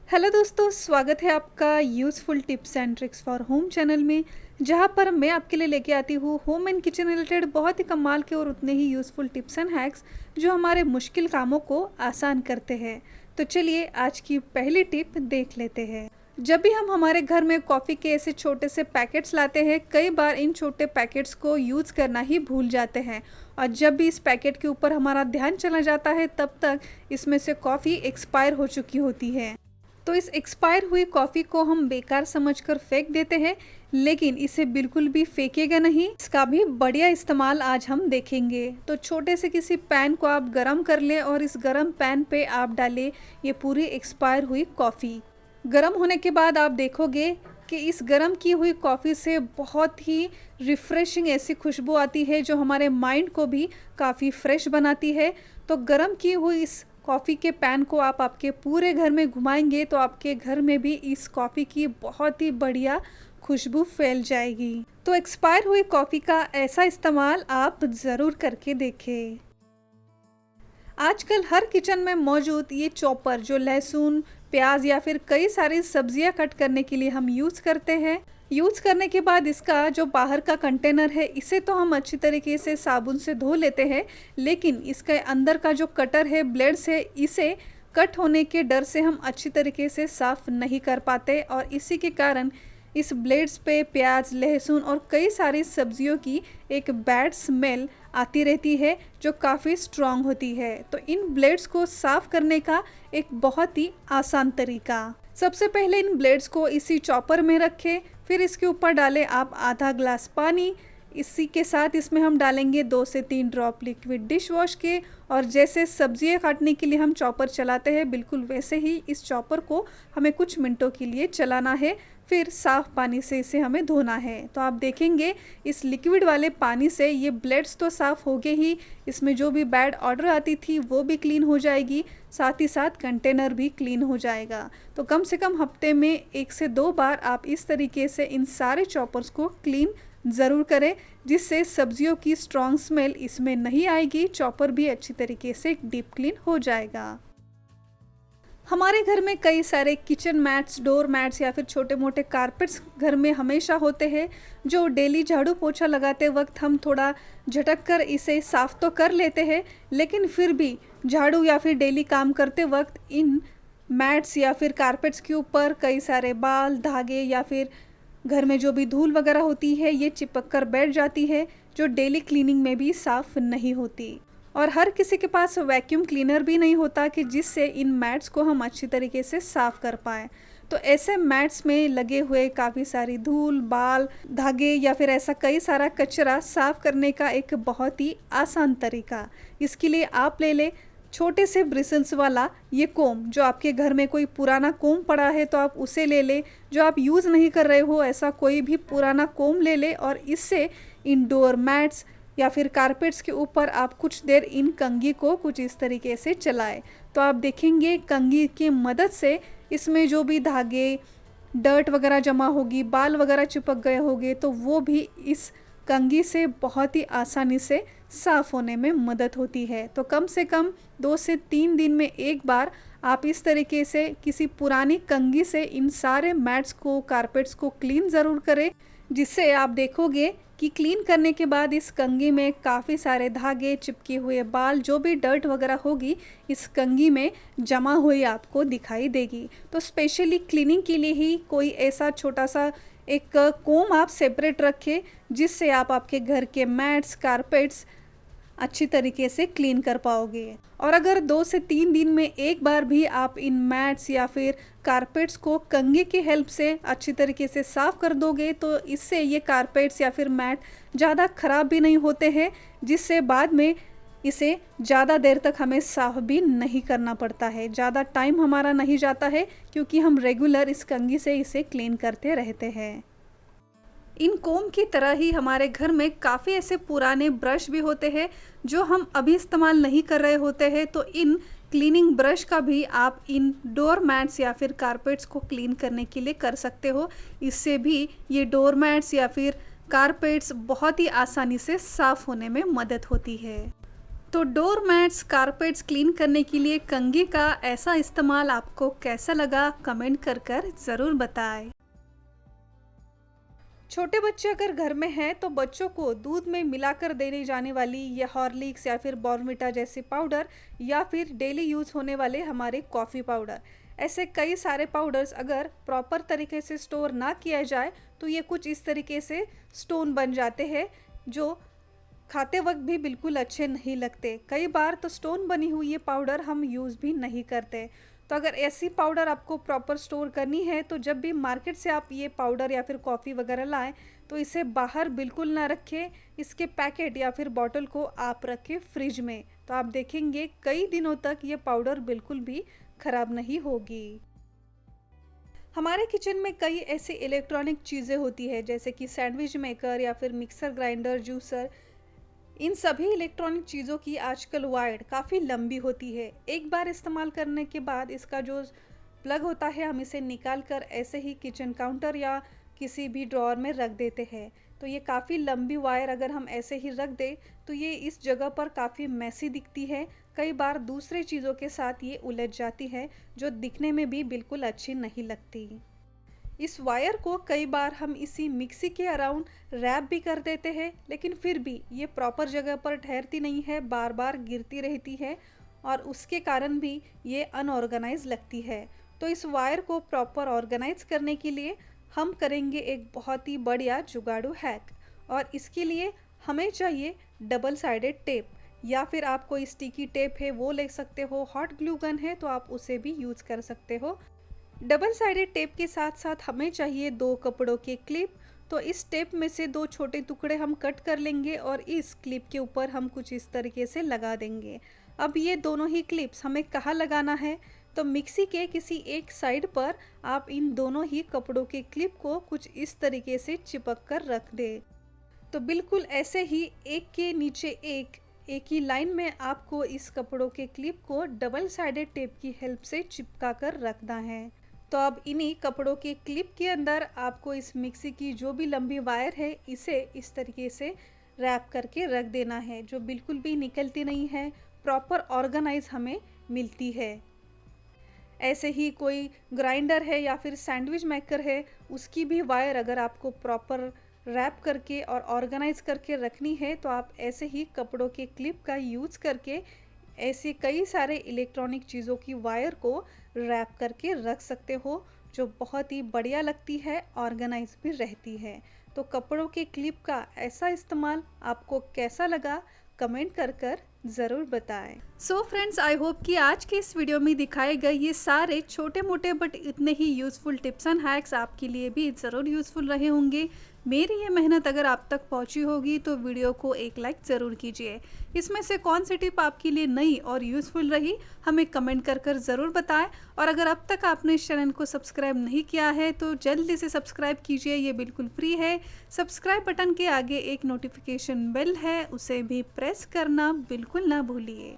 Hello दोस्तों, स्वागत है आपका useful tips and tricks for home channel में। जहां पर मैं आपके लिए लेके आती हूँ होम एंड किचन रिलेटेड बहुत ही कमाल के और उतने ही यूज़फुल टिप्स एंड हैक्स जो हमारे मुश्किल कामों को आसान करते हैं। तो चलिए आज की पहली टिप देख लेते हैं। जब भी हम हमारे घर में कॉफ़ी के ऐसे छोटे से पैकेट्स लाते हैं, कई बार इन छोटे पैकेट्स को यूज़ करना ही भूल जाते हैं और जब भी इस पैकेट के ऊपर हमारा ध्यान चला जाता है तब तक इसमें से कॉफ़ी एक्सपायर हो चुकी होती है। तो इस एक्सपायर हुई कॉफ़ी को हम बेकार समझकर फेंक देते हैं, लेकिन इसे बिल्कुल भी फेंकेगा नहीं। इसका भी बढ़िया इस्तेमाल आज हम देखेंगे। तो छोटे से किसी पैन को आप गरम कर लें और इस गरम पैन पे आप डालें ये पूरी एक्सपायर हुई कॉफ़ी। गरम होने के बाद आप देखोगे कि इस गरम की हुई कॉफ़ी से बहुत ही रिफ़्रेशिंग ऐसी खुशबू आती है जो हमारे माइंड को भी काफ़ी फ्रेश बनाती है। तो गरम की हुई इस कॉफ़ी के पैन को आप आपके पूरे घर में घुमाएंगे तो आपके घर में भी इस कॉफ़ी की बहुत ही बढ़िया खुशबू फैल जाएगी। तो एक्सपायर हुई कॉफ़ी का ऐसा इस्तेमाल आप ज़रूर करके देखें। आजकल हर किचन में मौजूद ये चॉपर जो लहसुन, प्याज या फिर कई सारी सब्जियां कट करने के लिए हम यूज़ करते हैं। यूज़ करने के बाद इसका जो बाहर का कंटेनर है इसे तो हम अच्छी तरीके से साबुन से धो लेते हैं, लेकिन इसके अंदर का जो कटर है, ब्लेड्स है, इसे कट होने के डर से हम अच्छी तरीके से साफ़ नहीं कर पाते और इसी के कारण इस ब्लेड्स पे प्याज, लहसुन और कई सारी सब्जियों की एक बैड स्मेल आती रहती है जो काफ़ी स्ट्रॉन्ग होती है। तो इन ब्लेड्स को साफ़ करने का एक बहुत ही आसान तरीका, सबसे पहले इन ब्लेड्स को इसी चॉपर में रखें, फिर इसके ऊपर डालें आप आधा ग्लास पानी। इसी के साथ इसमें हम डालेंगे 2 से 3 ड्रॉप लिक्विड डिश वॉश के और जैसे सब्जियां काटने के लिए हम चॉपर चलाते हैं बिल्कुल वैसे ही इस चॉपर को हमें कुछ मिनटों के लिए चलाना है, फिर साफ़ पानी से इसे हमें धोना है। तो आप देखेंगे इस लिक्विड वाले पानी से ये ब्लेड्स तो साफ़ हो गए ही, इसमें जो भी बैड ऑर्डर आती थी वो भी क्लीन हो जाएगी, साथ ही साथ कंटेनर भी क्लीन हो जाएगा। तो कम से कम हफ्ते में 1 से 2 बार आप इस तरीके से इन सारे चॉपर्स को क्लीन ज़रूर करें, जिससे सब्जियों की स्ट्रॉन्ग स्मेल इसमें नहीं आएगी, चॉपर भी अच्छी तरीके से डीप क्लीन हो जाएगा। हमारे घर में कई सारे किचन मैट्स, डोर मैट्स या फिर छोटे मोटे कारपेट्स घर में हमेशा होते हैं जो डेली झाड़ू पोछा लगाते वक्त हम थोड़ा झटक कर इसे साफ़ तो कर लेते हैं, लेकिन फिर भी झाड़ू या फिर डेली काम करते वक्त इन मैट्स या फिर कारपेट्स के ऊपर कई सारे बाल, धागे या फिर घर में जो भी धूल वगैरह होती है ये चिपक कर बैठ जाती है जो डेली क्लीनिंग में भी साफ़ नहीं होती। और हर किसी के पास वैक्यूम क्लीनर भी नहीं होता कि जिससे इन मैट्स को हम अच्छी तरीके से साफ़ कर पाएँ। तो ऐसे मैट्स में लगे हुए काफ़ी सारी धूल, बाल, धागे या फिर ऐसा कई सारा कचरा साफ़ करने का एक बहुत ही आसान तरीका, इसके लिए आप ले लें छोटे से ब्रिसल्स वाला ये कोम। जो आपके घर में कोई पुराना कोम पड़ा है तो आप उसे ले लें, जो आप यूज़ नहीं कर रहे हो ऐसा कोई भी पुराना कोम ले लें और इससे इंडोर मैट्स या फिर कारपेट्स के ऊपर आप कुछ देर इन कंघी को कुछ इस तरीके से चलाएं। तो आप देखेंगे कंघी की मदद से इसमें जो भी धागे, डर्ट वगैरह जमा होगी, बाल वगैरह चिपक गए होंगे तो वो भी इस कंघी से बहुत ही आसानी से साफ़ होने में मदद होती है। तो कम से कम 2 से 3 दिन में एक बार आप इस तरीके से किसी पुरानी कंघी से इन सारे मैट्स को, कारपेट्स को क्लीन ज़रूर करें, जिससे आप देखोगे कि क्लीन करने के बाद इस कंघी में काफ़ी सारे धागे, चिपके हुए बाल, जो भी डर्ट वगैरह होगी इस कंघी में जमा हुई आपको दिखाई देगी। तो स्पेशली क्लीनिंग के लिए ही कोई ऐसा छोटा सा एक कोम आप सेपरेट रखें जिससे आप आपके घर के मैट्स, कारपेट्स अच्छी तरीके से क्लीन कर पाओगे। और अगर 2 से 3 दिन में एक बार भी आप इन मैट्स या फिर कारपेट्स को कंघी की हेल्प से अच्छी तरीके से साफ़ कर दोगे तो इससे ये कारपेट्स या फिर मैट ज़्यादा ख़राब भी नहीं होते हैं, जिससे बाद में इसे ज़्यादा देर तक हमें साफ़ भी नहीं करना पड़ता है, ज़्यादा टाइम हमारा नहीं जाता है क्योंकि हम रेगुलर इस कंघी से इसे क्लीन करते रहते हैं। इन कोम की तरह ही हमारे घर में काफ़ी ऐसे पुराने ब्रश भी होते हैं जो हम अभी इस्तेमाल नहीं कर रहे होते हैं, तो इन क्लीनिंग ब्रश का भी आप इन डोर मैट्स या फिर कारपेट्स को क्लीन करने के लिए कर सकते हो। इससे भी ये डोर मैट्स या फिर कारपेट्स बहुत ही आसानी से साफ़ होने में मदद होती है। तो डोर मैट्स, कारपेट्स क्लीन करने के लिए कंघी का ऐसा इस्तेमाल आपको कैसा लगा, कमेंट कर ज़रूर बताएं। छोटे बच्चे अगर घर में हैं तो बच्चों को दूध में मिलाकर देने जाने वाली ये हॉर्लिक्स या फिर बॉर्नविटा जैसे पाउडर, या फिर डेली यूज़ होने वाले हमारे कॉफ़ी पाउडर, ऐसे कई सारे पाउडर्स अगर प्रॉपर तरीके से स्टोर ना किया जाए तो ये कुछ इस तरीके से स्टोन बन जाते हैं, जो खाते वक्त भी बिल्कुल अच्छे नहीं लगते। कई बार तो स्टोन बनी हुई ये पाउडर हम यूज़ भी नहीं करते। तो अगर ऐसी पाउडर आपको प्रॉपर स्टोर करनी है तो जब भी मार्केट से आप ये पाउडर या फिर कॉफ़ी वगैरह लाएं तो इसे बाहर बिल्कुल ना रखें। इसके पैकेट या फिर बॉटल को आप रखें फ्रिज में, तो आप देखेंगे कई दिनों तक ये पाउडर बिल्कुल भी ख़राब नहीं होगी। हमारे किचन में कई ऐसी इलेक्ट्रॉनिक चीज़ें होती है जैसे कि सैंडविच मेकर या फिर मिक्सर ग्राइंडर, जूसर। इन सभी इलेक्ट्रॉनिक चीज़ों की आजकल वायर काफ़ी लंबी होती है। एक बार इस्तेमाल करने के बाद इसका जो प्लग होता है हम इसे निकाल कर ऐसे ही किचन काउंटर या किसी भी ड्रॉअर में रख देते हैं। तो ये काफ़ी लंबी वायर अगर हम ऐसे ही रख दें तो ये इस जगह पर काफ़ी मैसी दिखती है। कई बार दूसरे चीज़ों के साथ ये उलझ जाती है जो दिखने में भी बिल्कुल अच्छी नहीं लगती। इस वायर को कई बार हम इसी मिक्सी के अराउंड रैप भी कर देते हैं, लेकिन फिर भी ये प्रॉपर जगह पर ठहरती नहीं है, बार बार गिरती रहती है और उसके कारण भी ये अनऑर्गेनाइज लगती है। तो इस वायर को प्रॉपर ऑर्गेनाइज करने के लिए हम करेंगे एक बहुत ही बढ़िया जुगाड़ू हैक, और इसके लिए हमें चाहिए डबल साइडेड टेप, या फिर आप कोई स्टिकी टेप है वो ले सकते हो, हॉट ग्लू गन है तो आप उसे भी यूज़ कर सकते हो। डबल साइडेड टेप के साथ साथ हमें चाहिए 2 कपड़ों के क्लिप। तो इस टेप में से 2 छोटे टुकड़े हम कट कर लेंगे और इस क्लिप के ऊपर हम कुछ इस तरीके से लगा देंगे। अब ये दोनों ही क्लिप्स हमें कहाँ लगाना है, तो मिक्सी के किसी एक साइड पर आप इन दोनों ही कपड़ों के क्लिप को कुछ इस तरीके से चिपक कर रख दें। तो बिल्कुल ऐसे ही एक के नीचे एक ही लाइन में आपको इस कपड़ों के क्लिप को डबल साइडेड टेप की हेल्प से चिपका कर रखना है। तो अब इन्हीं कपड़ों के क्लिप के अंदर आपको इस मिक्सी की जो भी लंबी वायर है इसे इस तरीके से रैप करके रख देना है, जो बिल्कुल भी निकलती नहीं है, प्रॉपर ऑर्गेनाइज हमें मिलती है। ऐसे ही कोई ग्राइंडर है या फिर सैंडविच मेकर है, उसकी भी वायर अगर आपको प्रॉपर रैप करके और ऑर्गेनाइज करके रखनी है तो आप ऐसे ही कपड़ों के क्लिप का यूज़ करके ऐसे कई सारे इलेक्ट्रॉनिक चीज़ों की वायर को रैप करके रख सकते हो, जो बहुत ही बढ़िया लगती है, ऑर्गेनाइज भी रहती है। तो कपड़ों के क्लिप का ऐसा इस्तेमाल आपको कैसा लगा, कमेंट कर ज़रूर बताएं। सो फ्रेंड्स, आई होप कि आज के इस वीडियो में दिखाए गए ये सारे छोटे मोटे बट इतने ही यूज़फुल टिप्स एंड हैक्स आपके लिए भी ज़रूर यूज़फुल रहे होंगे। मेरी ये मेहनत अगर आप तक पहुंची होगी तो वीडियो को एक लाइक ज़रूर कीजिए। इसमें से कौन सी टिप आपके लिए नई और यूज़फुल रही हमें कमेंट कर ज़रूर बताएं। और अगर अब तक आपने इस चैनल को सब्सक्राइब नहीं किया है तो जल्दी से सब्सक्राइब कीजिए, ये बिल्कुल फ्री है। सब्सक्राइब बटन के आगे एक नोटिफिकेशन बेल है, उसे भी प्रेस करना बिल्कुल ना भूलिए।